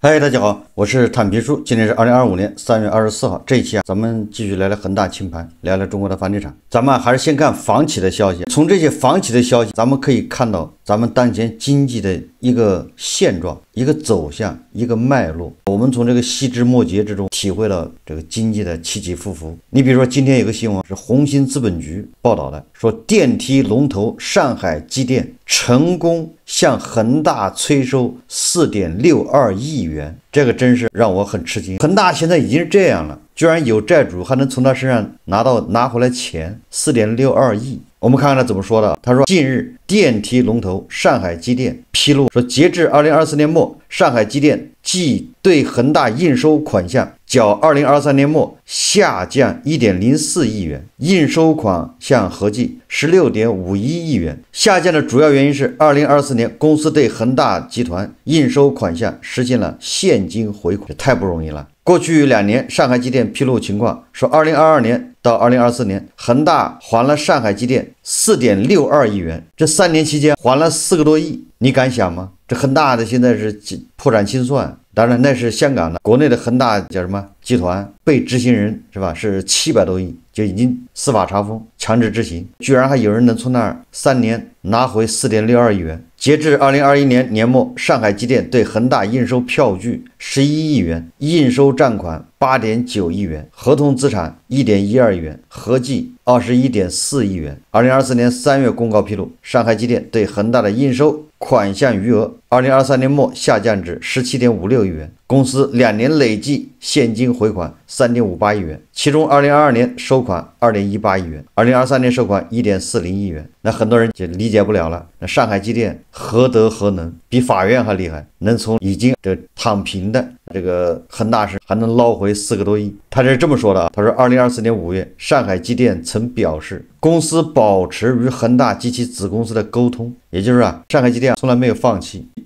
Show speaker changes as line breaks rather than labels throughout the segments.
嗨，大家好，我是坦皮叔。今天是2025年3月24号。这一期咱们继续来聊恒大清盘，聊聊中国的房地产。咱们还是先看房企的消息。从这些房企的消息，咱们可以看到咱们当前经济的一个现状、一个走向、一个脉络。我们从这个细枝末节之中体会到这个经济的起起伏伏。你比如说，今天有个新闻是红星资本局报道的，说电梯龙头上海机电成功向恒大催收4.62亿元，这个真是让我很吃惊。恒大现在已经是这样了，居然有债主还能从他身上拿回来钱，4.62亿。我们看看他怎么说的。他说，近日电梯龙头上海机电披露说，截至2024年末，上海机电即对恒大应收款项较2023年末下降1.04亿元，应收款项合计16.51亿元。下降的主要原因是2024年公司对恒大集团应收款项实现了现金回款，这太不容易了。过去2年，上海机电披露情况说，2022年到2024年，恒大还了上海机电4.62亿元，这3年期间还了4个多亿，你敢想吗？这恒大的现在是破产清算，当然那是香港的，国内的恒大叫什么集团被执行人是吧？是700多亿，就已经司法查封，强制执行，居然还有人能从那儿3年拿回4.62亿元。截至2021年年末，上海机电对恒大应收票据11亿元，应收账款8.9亿元，合同资产1.12亿元，合计21.4亿元。2024年3月公告披露，上海机电对恒大的应收款项余额2023年末下降至17.56亿元，公司2年累计现金回款3.58亿元，其中2022年收款2.18亿元，2023年收款1.40亿元。那很多人就理解不了了，那上海机电何德何能，比法院还厉害，能从已经躺平的这个恒大市还能捞回4个多亿。他是这么说的啊，他说2024年5月，上海机电曾表示，公司保持与恒大及其子公司的沟通，也就是上海机电从来没有不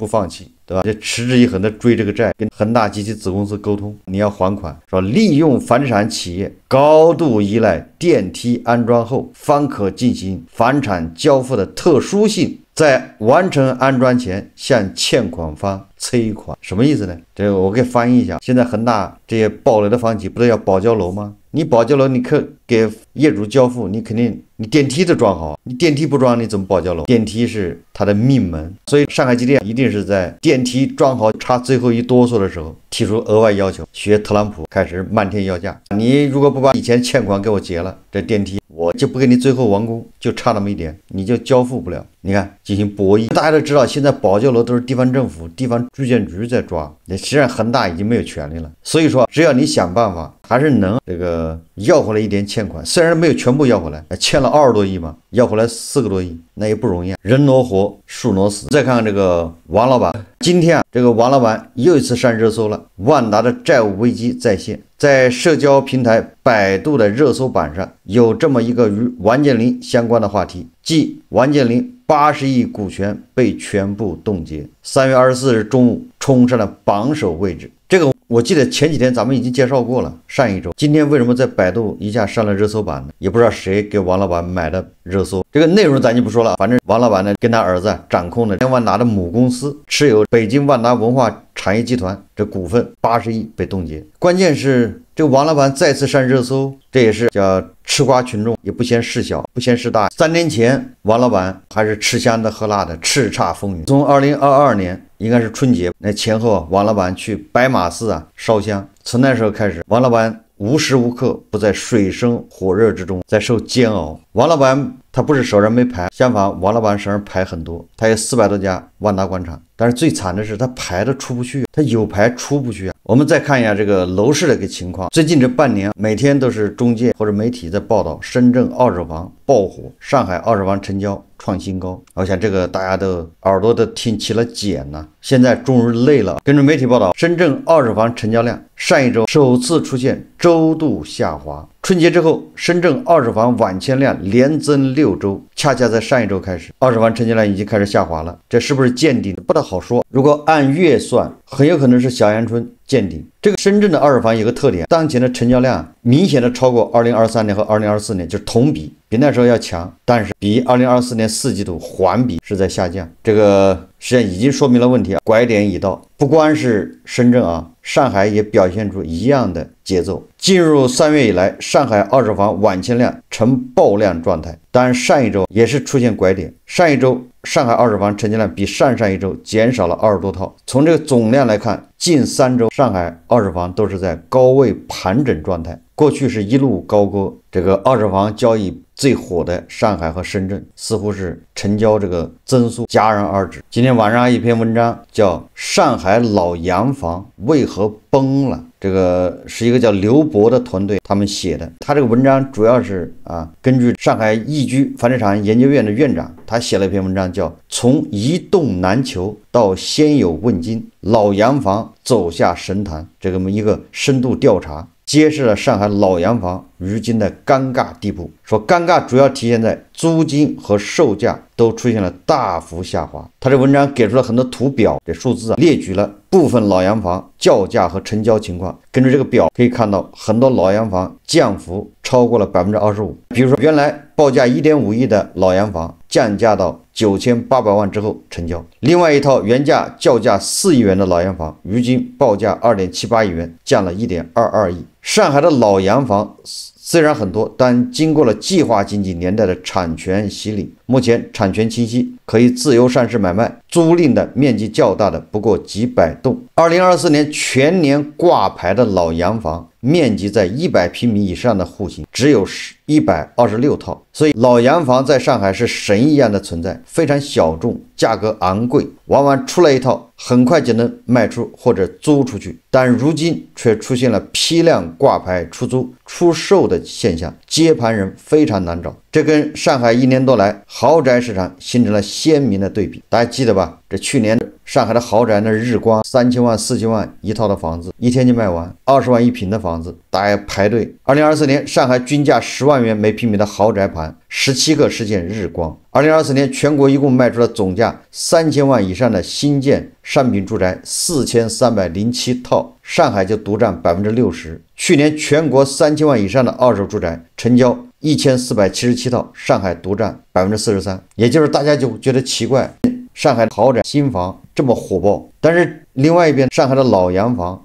放弃，对吧？就持之以恒的追这个债，跟恒大及其子公司沟通，你要还款，说利用房地产企业高度依赖电梯安装后方可进行房产交付的特殊性，在完成安装前向欠款方催款。什么意思呢？这个我给翻译一下。现在恒大这些暴雷的房企不都要保交楼吗？你保交楼，你给业主交付，你肯定你电梯都装好，你电梯不装你怎么保交楼？电梯是它的命门，所以上海机电一定是在电梯装好差最后一哆嗦的时候提出额外要求，学特朗普开始漫天要价。你如果不把以前欠款给我结了，这电梯我就不给你最后完工，就差那么一点，你就交付不了。你看进行博弈，大家都知道现在保交楼都是地方政府、地方住建局在抓，实际上恒大已经没有权利了。所以说只要你想办法，还是能要回来一点欠款，虽然没有全部要回来，欠了20多亿嘛，要回来4个多亿，那也不容易啊。人挪活，树挪死。再看看这个王老板，今天这个王老板又一次上热搜了，万达的债务危机再现。在社交平台百度的热搜榜上，有这么一个与王健林相关的话题，即王健林80亿股权被全部冻结，3月24日中午冲上了榜首位置。这个我记得前几天咱们已经介绍过了，上一周。今天为什么在百度一下上了热搜榜呢？也不知道谁给王老板买的热搜。这个内容咱就不说了，反正王老板呢跟他儿子掌控的万达的母公司，持有北京万达文化产业集团这股份80亿被冻结。关键是这王老板再次上热搜，这也是叫吃瓜群众也不嫌事小不嫌事大。3年前王老板还是吃香的喝辣的，叱咤风云。从2022年应该是春节那前后，王老板去白马寺烧香，从那时候开始，王老板无时无刻不在水深火热之中，在受煎熬。王老板他不是手上没牌，相反王老板手上牌很多，他有400多家万达广场，但是最惨的是他牌都出不去，他有牌出不去。我们再看一下这个楼市的一个情况，最近这半年每天都是中介或者媒体在报道深圳二手房爆火，上海二手房成交创新高。我想这个大家都耳朵都听起了茧了，现在终于累了。根据媒体报道，深圳二手房成交量上一周首次出现周度下滑，春节之后，深圳二手房网签量连增6周，恰恰在上一周开始，二手房成交量已经开始下滑了。这是不是见顶？不大好说。如果按月算，很有可能是小阳春见顶。这个深圳的二手房有个特点，当前的成交量明显的超过2023年和2024年，就是同比那时候要强，但是比2024年4季度环比是在下降。这个实际上已经说明了问题，拐点已到。不光是深圳上海也表现出一样的节奏。进入3月以来，上海二手房网签量呈爆量状态，当然上一周也是出现拐点。上一周上海二手房成交量比上一周减少了20多套。从这个总量来看，近3周上海二手房都是在高位盘整状态。过去是一路高歌，这个二手房交易最火的上海和深圳，似乎是成交这个增速戛然而止。今天晚上一篇文章叫《上海老洋房为何崩了》，这个是一个叫刘博的团队他们写的。他这个文章主要是根据上海易居房地产研究院的院长，他写了一篇文章叫《从一洞难求到先有问津，老洋房走下神坛》，这么一个深度调查，揭示了上海老洋房如今的尴尬地步。说尴尬主要体现在租金和售价都出现了大幅下滑。他这文章给出了很多图表，这数字列举了部分老洋房叫价和成交情况。根据这个表可以看到，很多老洋房降幅超过了 25%。 比如说原来报价 1.5 亿的老洋房降价到9800万之后成交。另外一套原价叫价4亿元的老洋房，如今报价 2.78 亿元，降了 1.22 亿。上海的老洋房虽然很多，但经过了计划经济年代的产权洗礼，目前产权清晰，可以自由上市买卖，租赁的面积较大的不过几百栋。2024年全年挂牌的老洋房面积在100平米以上的户型只有126套，所以老洋房在上海是神一样的存在，非常小众，价格昂贵，往往出来一套很快就能卖出或者租出去。但如今却出现了批量挂牌出租出售的现象，接盘人非常难找。这跟上海1年多来豪宅市场形成了鲜明的对比。大家记得吧？这去年上海的豪宅那日光3000万4000万一套的房子，一天就卖完，20万一平的房子大家排队。2024年上海均价10万元每平米的豪宅盘17个实现日光。2024年全国一共卖出了总价3000万以上的新建商品住宅4307套，上海就独占 60%。 去年全国3000万以上的二手住宅成交1477套，上海独占 43%。 也就是大家就觉得奇怪，上海豪宅新房这么火爆，但是另外一边上海的老洋房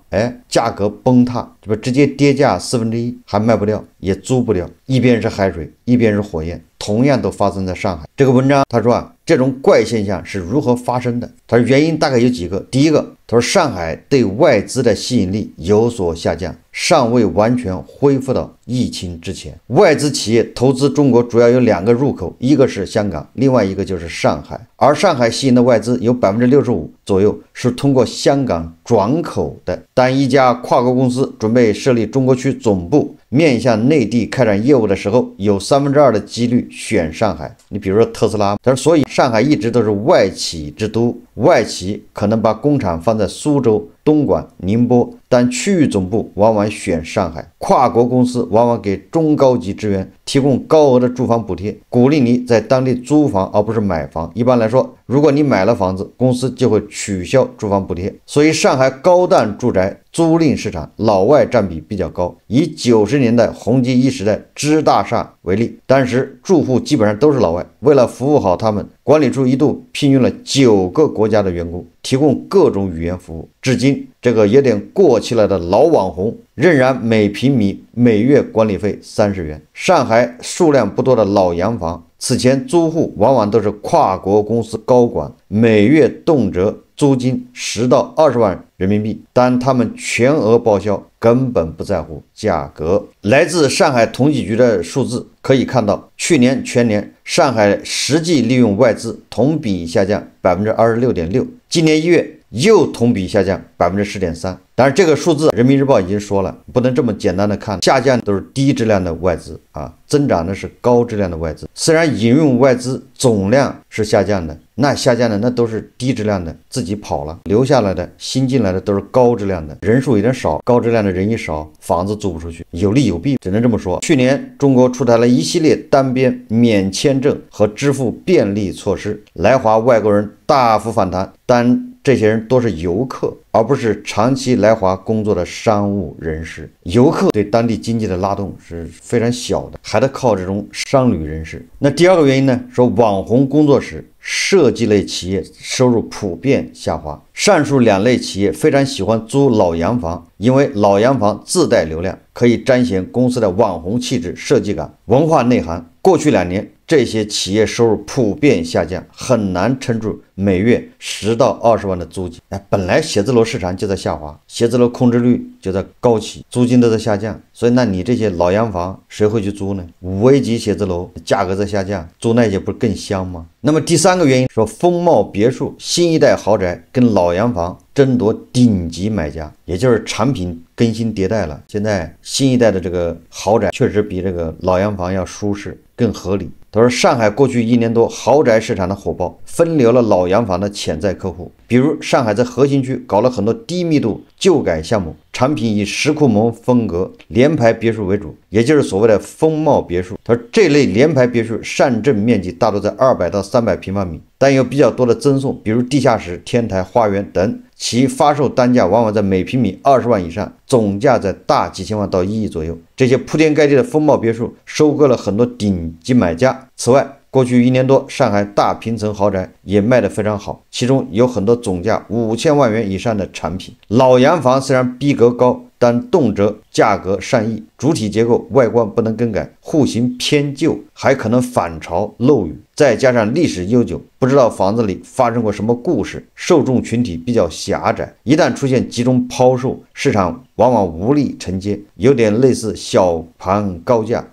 价格崩塌，直接跌价1/4，还卖不掉也租不掉。一边是海水，一边是火焰，同样都发生在上海。这个文章他说这种怪现象是如何发生的？他说原因大概有几个。第一个，他说上海对外资的吸引力有所下降，尚未完全恢复到疫情之前。外资企业投资中国主要有2个入口，一个是香港，另外一个就是上海。而上海吸引的外资有 65% 左右是通过香港转口的。当一家跨国公司准备设立中国区总部，面向内地开展业务的时候，有2/3的几率选上海。你比如说特斯拉，但是所以上海一直都是外企之都，外企可能把工厂放在苏州、东莞、宁波，但区域总部往往选上海。跨国公司往往给中高级职员提供高额的住房补贴，鼓励你在当地租房而不是买房。一般来说，如果你买了房子，公司就会取消住房补贴。所以上海高档住宅租赁市场老外占比比较高。以90年代红极一时的芝大厦为例，当时住户基本上都是老外，为了服务好他们，管理处一度聘用了9个国家的员工，提供各种语言服务。至今这个有点过气了的老网红仍然每平米每月管理费30元。上海数量不多的老洋房，此前租户往往都是跨国公司高管，每月动辄租金10到20万人民币，但他们全额报销，根本不在乎价格。来自上海统计局的数字可以看到，去年全年上海实际利用外资同比下降 26.6%。今年1月又同比下降10.3%。当然，这个数字人民日报已经说了，不能这么简单的看，下降都是低质量的外资啊，增长的是高质量的外资。虽然引用外资总量是下降的，那下降的那都是低质量的，自己跑了，留下来的新进来的都是高质量的，人数有点少，高质量的人一少，房子租不出去，有利有弊，只能这么说。去年中国出台了一系列单边免签证和支付便利措施，来华外国人大幅反弹，但这些人都是游客，而不是长期来华工作的商务人士。游客对当地经济的拉动是非常小的，还得靠这种商旅人士。那第二个原因呢，说网红工作室、设计类企业收入普遍下滑。上述两类企业非常喜欢租老洋房，因为老洋房自带流量，可以彰显公司的网红气质、设计感、文化内涵。过去2年，这些企业收入普遍下降，很难撑住每月10到20万的租金。本来写字楼市场就在下滑，写字楼空置率就在高起，租金都在下降，所以那你这些老洋房谁会去租呢？5A级写字楼价格在下降，租那些不是更香吗？那么第三个原因说，风貌别墅、新一代豪宅跟老洋房争夺顶级买家，也就是产品更新迭代了。现在新一代的这个豪宅确实比这个老洋房要舒适，更合理。他说，上海过去1年多豪宅市场的火爆，分流了老洋房的潜在客户。比如上海在核心区搞了很多低密度旧改项目，产品以石库门风格联排别墅为主，也就是所谓的风貌别墅。他说，这类联排别墅上证面积大多在200到300平方米，但有比较多的增送，比如地下室、天台、花园等，其发售单价往往在每平米20万以上，总价在大几千万到1亿左右。这些铺天盖地的风貌别墅收割了很多顶级买家。此外，过去1年多，上海大平层豪宅也卖得非常好，其中有很多总价5000万元以上的产品。老洋房虽然逼格高，但动辄价格上亿，主体结构外观不能更改，户型偏旧，还可能反潮漏雨，再加上历史悠久，不知道房子里发生过什么故事，受众群体比较狭窄，一旦出现集中抛售，市场往往无力承接，有点类似小盘高价、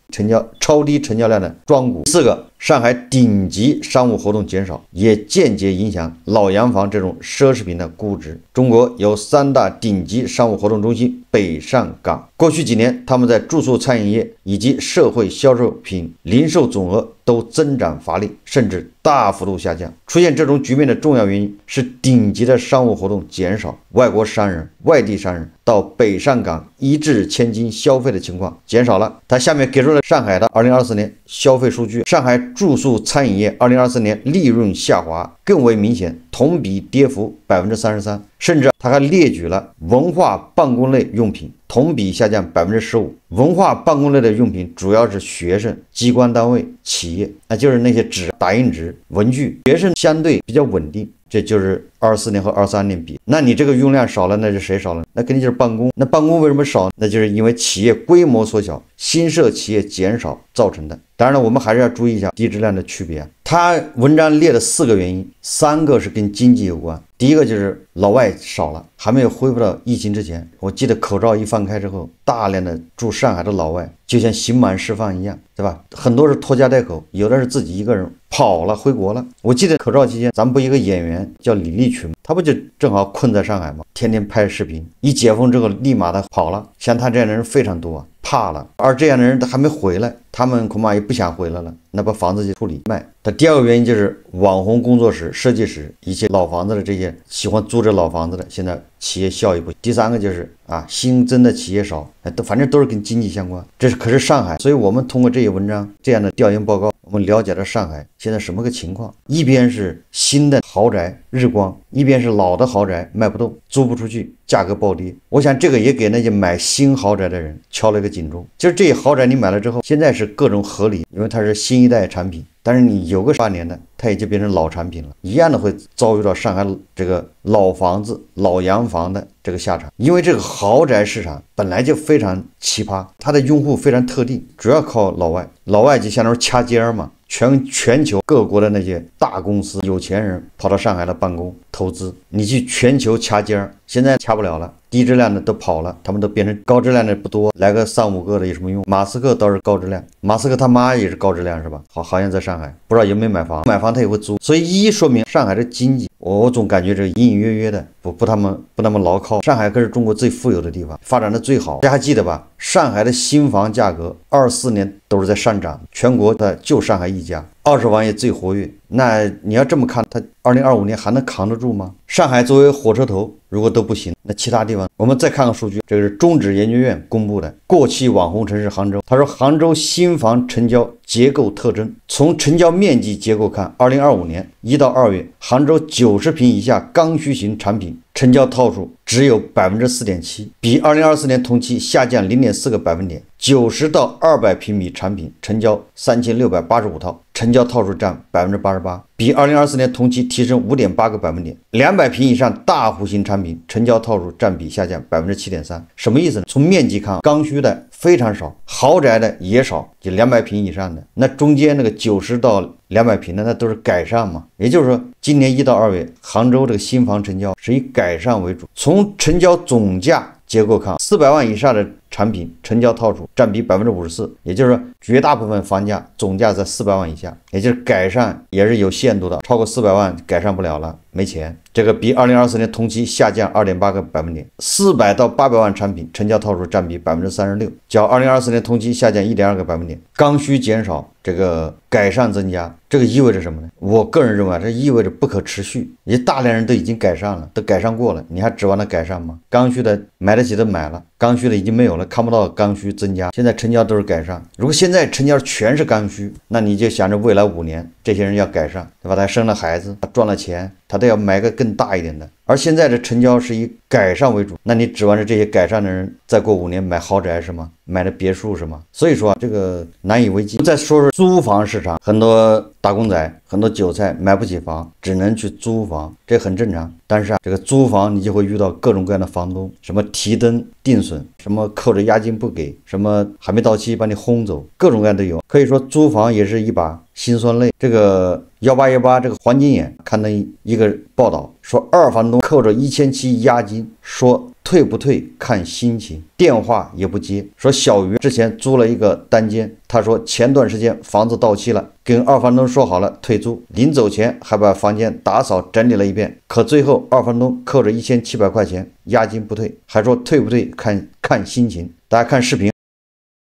超低成交量的庄股。第四个，上海顶级商务活动减少，也间接影响老洋房这种奢侈品的估值。中国有3大顶级商务活动中心，北上港。过去几年，他们在住宿餐饮业以及社会销售品零售总额都增长乏力，甚至大幅度下降。出现这种局面的重要原因是顶级的商务活动减少，外国商人、外地商人到北上港一掷千金消费的情况减少了。他下面给出了上海的2024年消费数据，上海住宿餐饮业2024年利润下滑更为明显，同比跌幅33%，甚至他还列举了文化办公类用品同比下降15%。文化办公类的用品主要是学生、机关单位、企业，那就是那些纸、打印纸、文具。学生相对比较稳定，这就是24年和23年比。那你这个用量少了，那是谁少了？那肯定就是办公。那办公为什么少？那就是因为企业规模缩小，新设企业减少造成的。当然了，我们还是要注意一下低质量的区别。他文章列了4个原因，3个是跟经济有关。第一个就是老外少了，还没有恢复到疫情之前。我记得口罩一放开之后，大量的住上海的老外就像刑满释放一样，对吧？很多是拖家带口，有的是自己一个人跑了回国了。我记得口罩期间，咱们不一个演员叫李立群，他不就正好困在上海吗？天天拍视频，一解封之后立马的跑了。像他这样的人非常多，怕了。而这样的人他还没回来，他们恐怕也不想回来了，那把房子就处理卖。他第二个原因就是网红工作室、设计师，一些老房子的这些喜欢租着老房子的，现在企业效益不。第三个就是新增的企业少，反正都是跟经济相关。这可是上海，所以我们通过这些文章这样的调研报告，我们了解了上海现在什么个情况。一边是新的豪宅日光，一边是老的豪宅卖不动，租不出去，价格暴跌。我想这个也给那些买新豪宅的人敲了一个警钟，就是这些豪宅你买了之后，现在是各种合理，因为它是新一代产品，但是你有个8年的，它也就变成老产品了，一样的会遭遇到上海这个老房子、老洋房的这个下场。因为这个豪宅市场本来就非常奇葩，它的用户非常特定，主要靠老外，老外就相当于掐尖儿嘛。全球各国的那些大公司、有钱人跑到上海来办公投资，你去全球掐尖儿，现在掐不了了，低质量的都跑了，他们都变成高质量的不多，来个3、5个的有什么用？马斯克倒是高质量，马斯克他妈也是高质量是吧？好像在上海，不知道有没有买房，买房他也会租，所以说明上海的经济我总感觉这隐隐约约的，不那么牢靠。上海可是中国最富有的地方，发展的最好。大家还记得吧？上海的新房价格24年都是在上涨，全国的就上海一家，20万也最活跃。那你要这么看，它2025年还能扛得住吗？上海作为火车头，如果都不行，那其他地方我们再看看数据，这个是中指研究院公布的过气网红城市杭州。他说，杭州新房成交结构特征，从成交面积结构看，2025年1到2月，杭州90平以下刚需型产品成交套数只有 4.7%， 比2024年同期下降 0.4个百分点。90到200平米产品成交3685套，成交套数占 88%， 比2024年同期提升 5.8个百分点。200平以上大户型产品成交套数占比下降 7.3%。什么意思呢？从面积看，刚需的非常少，豪宅的也少，就200平以上的，那中间那个90到200平的那都是改善嘛。也就是说，今年1到2月，杭州这个新房成交是以改善为主。从成交总价结构看，400万以上的产品成交套数占比 54%， 也就是说绝大部分房价总价在400万以下，也就是改善也是有限度的，超过400万改善不了了，没钱。这个比2024年同期下降 2.8个百分点。400到800万产品成交套数占比 36%， 较2024年同期下降 1.2个百分点。刚需减少，这个改善增加，这个意味着什么呢？我个人认为这意味着不可持续，也大量人都已经改善了，都改善过了，你还指望它改善吗？刚需的买得起的买了，刚需的已经没有了，看不到刚需增加，现在成交都是改善。如果现在成交全是刚需，那你就想着未来5年这些人要改善，对吧？他生了孩子，他赚了钱，他都要买个更大一点的。而现在的成交是以改善为主，那你指望着这些改善的人再过5年买豪宅是吗？买的别墅是吗？所以说这个难以为继。再说说租房市场，很多打工仔，很多韭菜买不起房，只能去租房，这很正常。但是这个租房你就会遇到各种各样的房东，什么提灯定损，什么扣着押金不给，什么还没到期把你轰走，各种各样都有。可以说租房也是一把辛酸泪。这个1818这个黄金眼看到一个报道说，二房东扣着1700押金，说退不退看心情，电话也不接。说小鱼之前租了一个单间，他说前段时间房子到期了，跟二房东说好了退租，临走前还把房间打扫整理了一遍，可最后二房东扣着1700块钱押金不退，还说退不退看心情。大家看视频。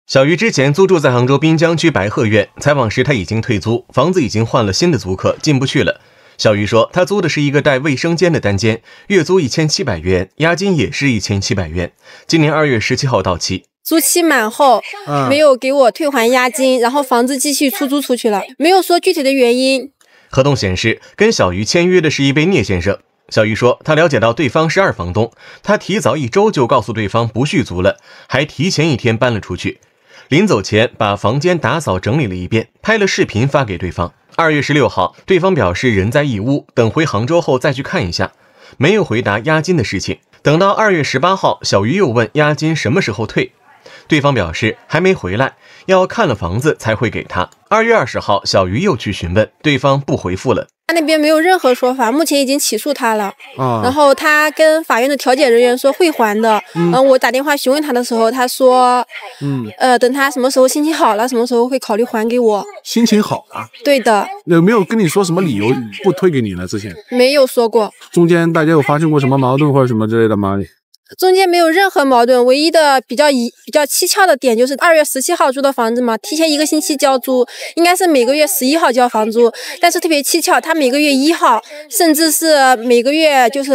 小鱼之前租住在杭州滨江区白鹤苑，采访时他已经退租，房子已经换了新的租客，进不去了。小鱼说，他租的是一个带卫生间的单间，月租1700元，押金也是1700元。今年2月17号到期，
租期满后没有给我退还押金，然后房子继续出租出去了，没有说具体的原因。
合同显示，跟小鱼签约的是一位聂先生。小鱼说，他了解到对方是二房东，他提早1周就告诉对方不续租了，还提前1天搬了出去。临走前把房间打扫整理了一遍，拍了视频发给对方。2月16号，对方表示人在义乌，等回杭州后再去看一下，没有回答押金的事情。等到2月18号，小鱼又问押金什么时候退，对方表示还没回来，要看了房子才会给他。2月20号，小鱼又去询问，对方不回复了。
他那边没有任何说法，目前已经起诉他了。然后他跟法院的调解人员说会还的。我打电话询问他的时候，他说，等他什么时候心情好了，什么时候会考虑还给我。
心情好了？
对的。
有没有跟你说什么理由不退给你呢？之前
没有说过。
中间大家有发生过什么矛盾或者什么之类的吗？
中间没有任何矛盾，唯一的比较蹊跷的点就是2月17号租的房子嘛，提前1个星期交租，应该是每个月11号交房租，但是特别蹊跷，他每个月1号，甚至是每个月就是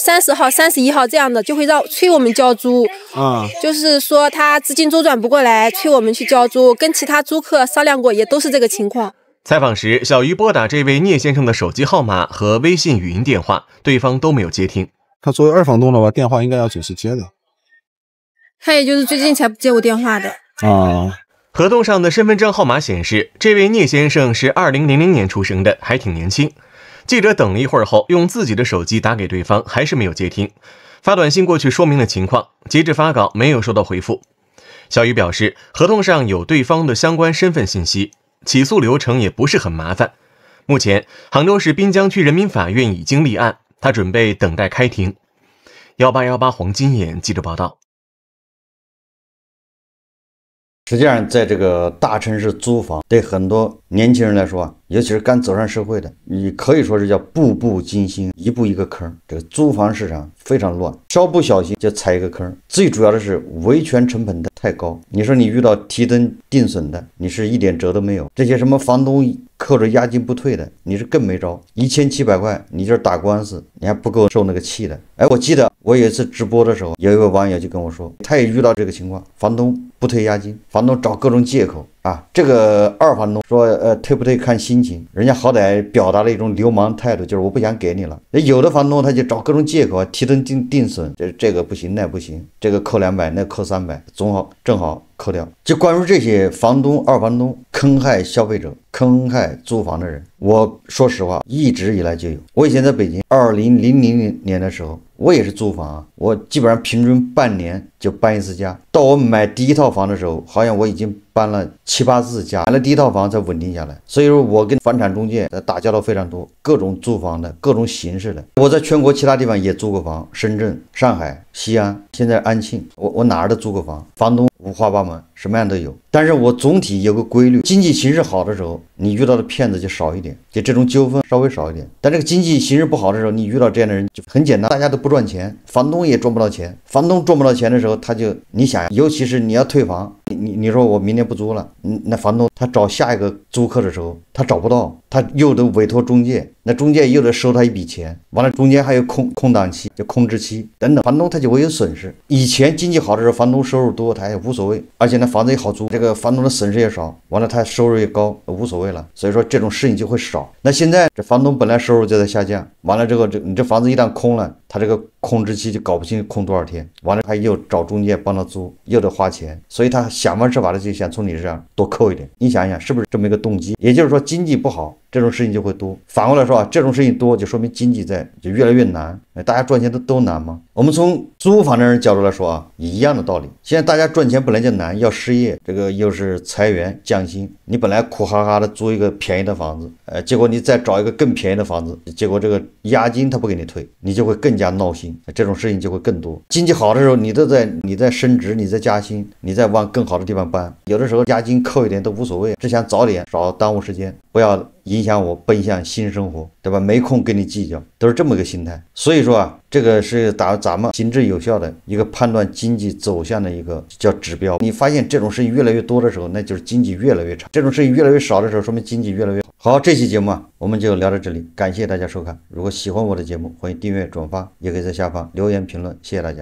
30号、31号这样的，就会催我们交租就是说他资金周转不过来，催我们去交租，跟其他租客商量过，也都是这个情况。
采访时，小鱼拨打这位聂先生的手机号码和微信语音电话，对方都没有接听。
他作为二房东的话，电话应该要准时接的。
他也就是最近才不接我电话的。
合同上的身份证号码显示，这位聂先生是2000年出生的，还挺年轻。记者等了一会儿后，用自己的手机打给对方，还是没有接听。发短信过去说明了情况，截至发稿没有收到回复。小鱼表示，合同上有对方的相关身份信息，起诉流程也不是很麻烦。目前，杭州市滨江区人民法院已经立案。他准备等待开庭。1818黄金眼记者报道。
实际上，在这个大城市租房，对很多年轻人来说啊，尤其是刚走上社会的，你可以说是叫步步惊心，一步一个坑。这个租房市场非常乱，稍不小心就踩一个坑。最主要的是维权成本太高。你说你遇到提灯定损的，你是一点辙都没有。这些什么房东扣着押金不退的，你是更没招。1700块，你就是打官司，你还不够受那个气的。哎，我记得我有一次直播的时候，有一位网友就跟我说，他也遇到这个情况，房东不退押金，房东找各种借口啊。这个二房东说，退不退看心情，人家好歹表达了一种流氓态度，就是我不想给你了。有的房东他就找各种借口啊，提灯定损，这个不行，那不行，这个扣200，那扣300，正好扣掉。就关于这些房东、二房东坑害消费者、坑害租房的人，我说实话，一直以来就有。我以前在北京，2000年的时候，我也是租房啊，我基本上平均半年就搬一次家。到我买第一套房的时候，好像我已经搬了7、8次家，买了第一套房才稳定下来。所以说我跟房产中介打交道非常多，各种租房的，各种形式的。我在全国其他地方也租过房，深圳、上海、西安，现在安庆，我哪儿都租过房，房东五花八门，什么样都有。但是我总体有个规律，经济形势好的时候，你遇到的骗子就少一点，就这种纠纷稍微少一点。但这个经济形势不好的时候，你遇到这样的人就很简单，大家都不赚钱，房东也赚不到钱。房东赚不到钱的时候，他就你想，尤其是你要退房，你说我明年不租了，那房东他找下一个租客的时候，他找不到，他又得委托中介，那中介又得收他一笔钱，完了中间还有空档期，就空置期等等，房东他就会有损失。以前经济好的时候，房东收入多，他也无所谓，而且那房子也好租，这个房东的损失也少，完了他收入也高，无所谓了。所以说这种事情就会少。那现在这房东本来收入就在下降，完了之后你这房子一旦空了，他这个空置期就搞不清空多少天，完了他又找中介帮他租，又得花钱，所以他想方设法的就想从你这上多扣一点。你想一想，是不是这么一个动机？也就是说经济不好，这种事情就会多。反过来说啊，这种事情多就说明经济就越来越难，大家赚钱都难吗？我们从租房的人角度来说啊，一样的道理。现在大家赚钱本来就难，要失业，这个又是裁员降薪，你本来苦哈哈的租一个便宜的房子，结果你再找一个更便宜的房子，结果这个押金他不给你退，你就会更加闹心，这种事情就会更多。经济好的时候，你在升职，你在加薪，你在往更好的地方搬，有的时候押金扣一点都无所谓，只想早点少耽误时间，不要影响我奔向新生活，对吧？没空跟你计较，都是这么个心态。所以说啊，这个是咱们行之有效的一个判断经济走向的一个叫指标。你发现这种事情越来越多的时候，那就是经济越来越差；这种事情越来越少的时候，说明经济越来越好。好，这期节目啊，我们就聊到这里，感谢大家收看。如果喜欢我的节目，欢迎订阅、转发，也可以在下方留言评论，谢谢大家。